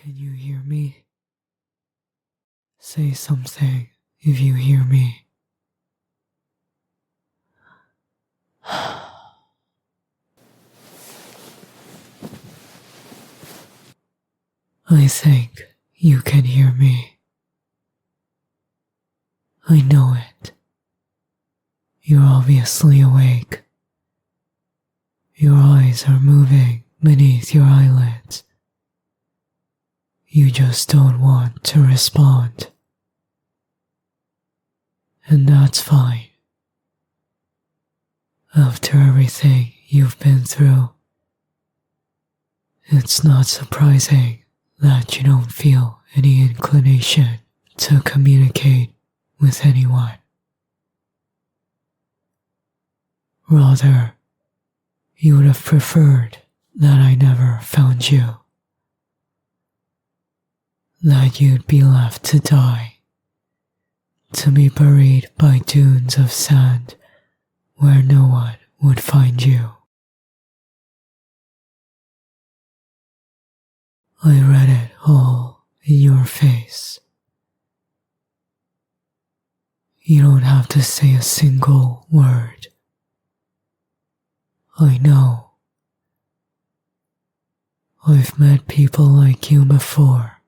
Can you hear me? Say something if you hear me. I think you can hear me. I know it. You're obviously awake. Your eyes are moving beneath your eyelids. You just don't want to respond. And that's fine. After everything you've been through, it's not surprising that you don't feel any inclination to communicate with anyone. Rather, you would have preferred that I never found you. That you'd be left to die, to be buried by dunes of sand where no one would find you. I read it all in your face. You don't have to say a single word. I know. I've met people like you before.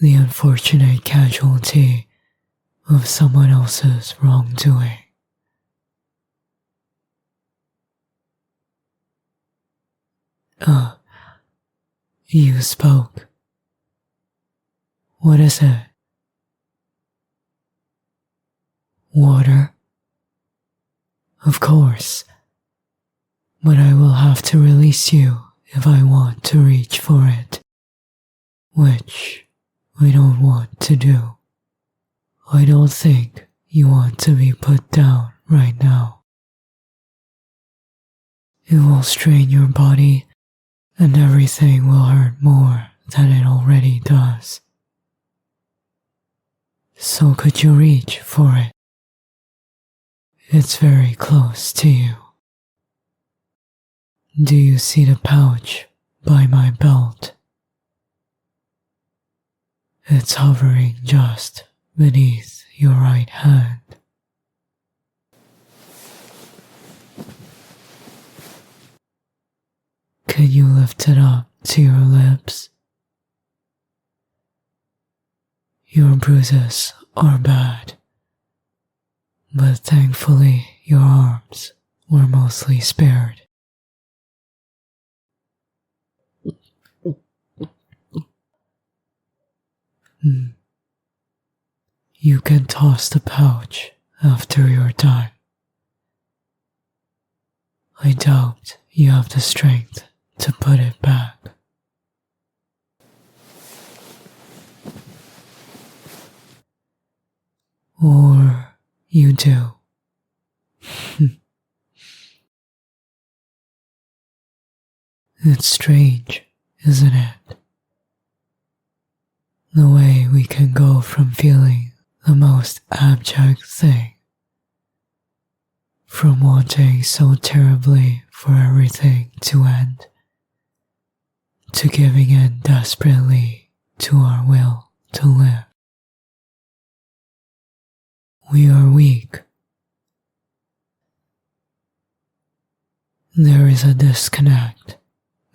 The unfortunate casualty of someone else's wrongdoing. You spoke. What is it? Water? Of course. But I will have to release you if I want to reach for it. Which I don't want to do. I don't think you want to be put down right now. It will strain your body and everything will hurt more than it already does. So could you reach for it? It's very close to you. Do you see the pouch by my belt? It's hovering just beneath your right hand. Can you lift it up to your lips? Your bruises are bad, but thankfully your arms were mostly spared. You can toss the pouch after you're done. I doubt you have the strength to put it back. Or you do. It's strange, isn't it? The way we can go from feeling the most abject thing, from wanting so terribly for everything to end, to giving in desperately to our will to live. We are weak. There is a disconnect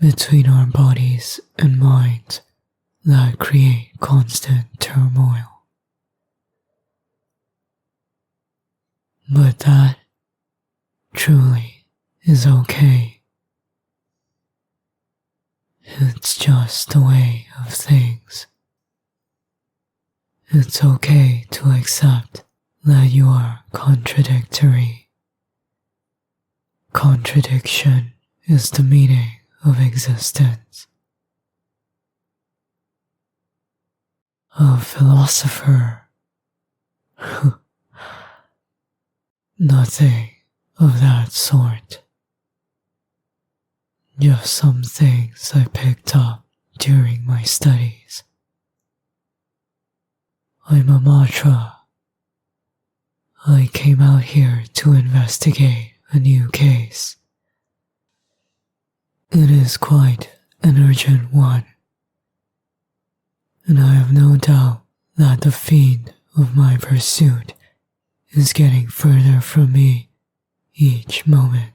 between our bodies and minds that create constant turmoil. But that truly is okay. It's just the way of things. It's okay to accept that you are contradictory. Contradiction is the meaning of existence. A philosopher. Nothing of that sort. Just some things I picked up during my studies. I'm a Matra. I came out here to investigate a new case. It is quite an urgent one, and I have no doubt that the fiend of my pursuit is getting further from me each moment.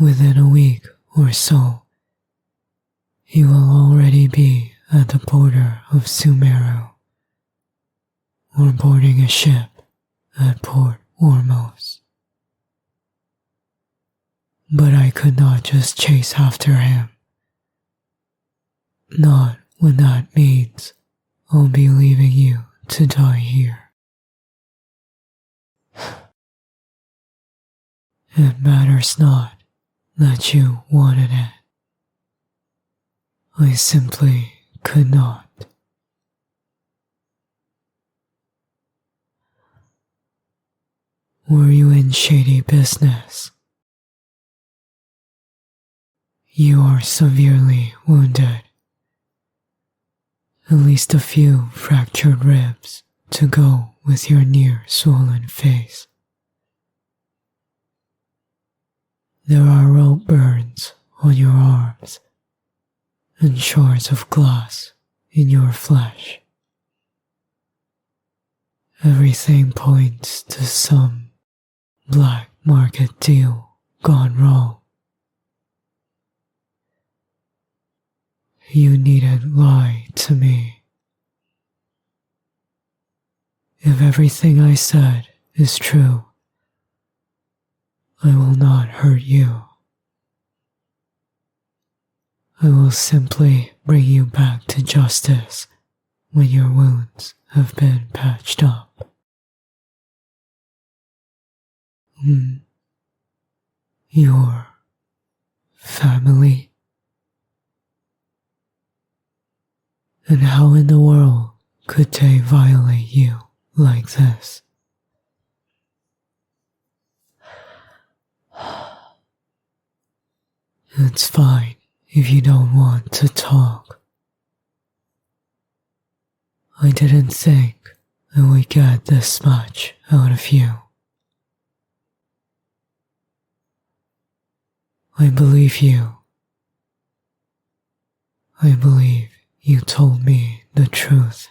Within a week or so, he will already be at the border of Sumeru, or boarding a ship at Port Ormuz. But I could not just chase after him. Not when that means I'll be leaving you to die here. It matters not that you wanted it. I simply could not. Were you in shady business? You are severely wounded. At least a few fractured ribs to go with your near swollen face. There are rope burns on your arms and shards of glass in your flesh. Everything points to some black market deal gone wrong. You needn't lie to me. If everything I said is true, I will not hurt you. I will simply bring you back to justice when your wounds have been patched up. Your family? And how in the world could they violate you like this? It's fine if you don't want to talk. I didn't think I would get this much out of you. I believe you. I believe you told me the truth.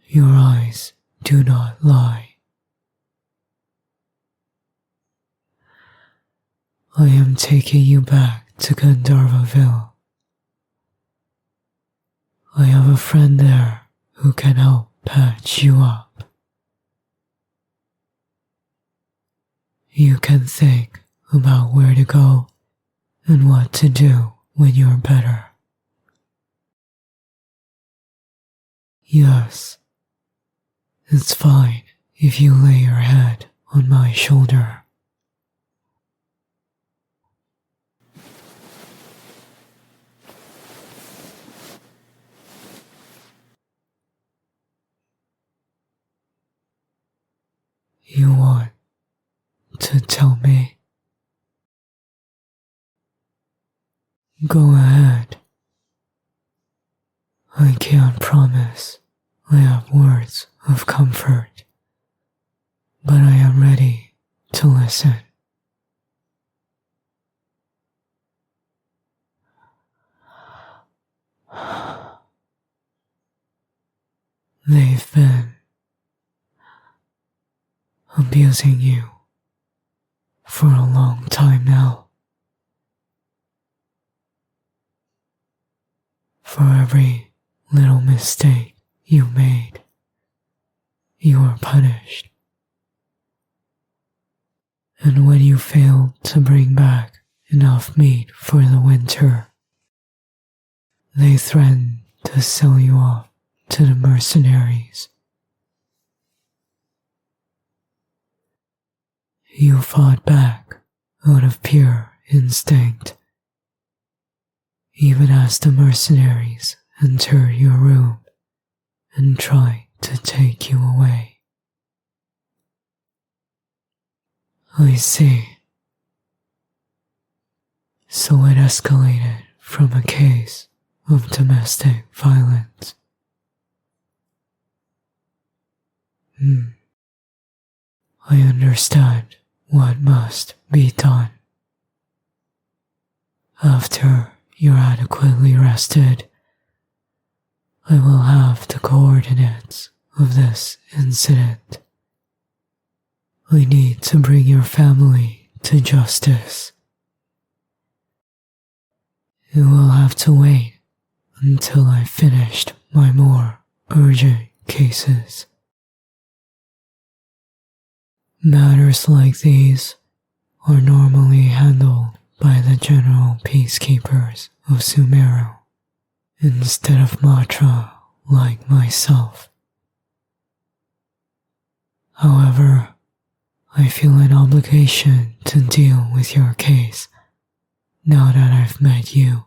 Your eyes do not lie. I am taking you back to Gandharvaville. I have a friend there who can help patch you up. You can think about where to go and what to do when you're better. Yes, it's fine if you lay your head on my shoulder. You want to tell me? Go ahead. I can't promise I have words of comfort, but I am ready to listen. They've been abusing you for a long time now. For every little mistake you made, you were punished. And when you failed to bring back enough meat for the winter, they threatened to sell you off to the mercenaries. You fought back out of pure instinct, even as the mercenaries entered your room and tried to take you away. I see. So it escalated from a case of domestic violence. I understand what must be done. after you're adequately rested, I will have the coordinates of this incident. I need to bring your family to justice. You will have to wait until I've finished my more urgent cases. Matters like these are normally handled by the general peacekeepers of Sumeru instead of Matra like myself. However, I feel an obligation to deal with your case now that I've met you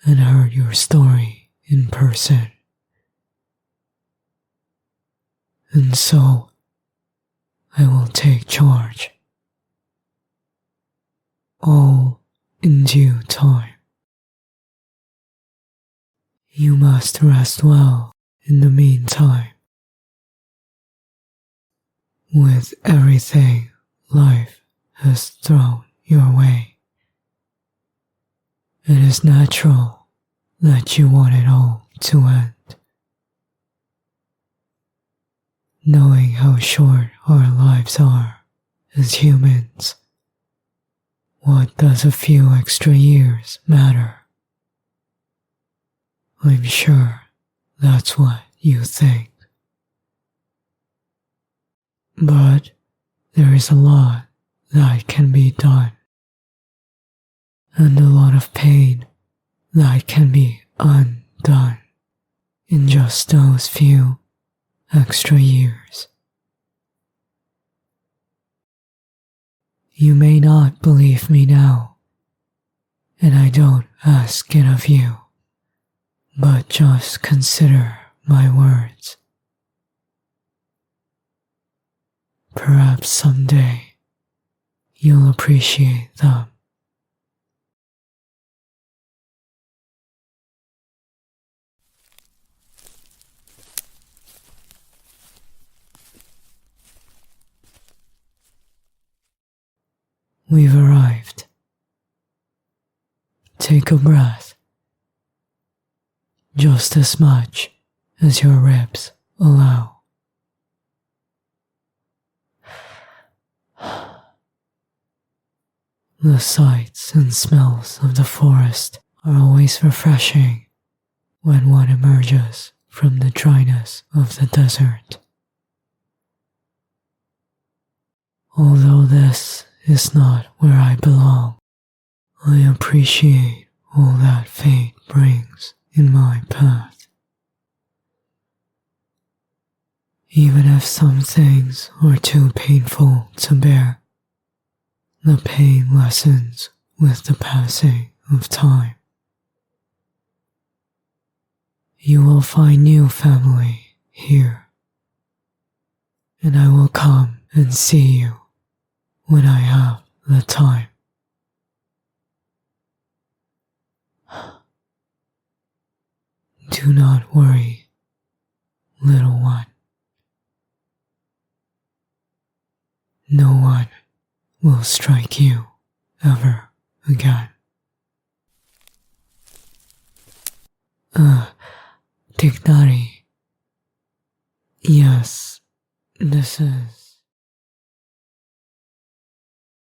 and heard your story in person. And so, I will take charge. All in due time. You must rest well in the meantime. With everything life has thrown your way, it is natural that you want it all to end. Knowing how short our lives are as humans, what does a few extra years matter? I'm sure that's what you think. But there is a lot that can be done, and a lot of pain that can be undone in just those few extra years. You may not believe me now, and I don't ask it of you, but just consider my words. Perhaps someday you'll appreciate them. We've arrived. Take a breath, just as much as your ribs allow. The sights and smells of the forest are always refreshing when one emerges from the dryness of the desert. Although this is not where I belong, I appreciate all that fate brings in my path. Even if some things are too painful to bear, the pain lessens with the passing of time. You will find new family here, and I will come and see you when I have the time. Do not worry, little one. No one will strike you ever again. Dignari. Yes, this is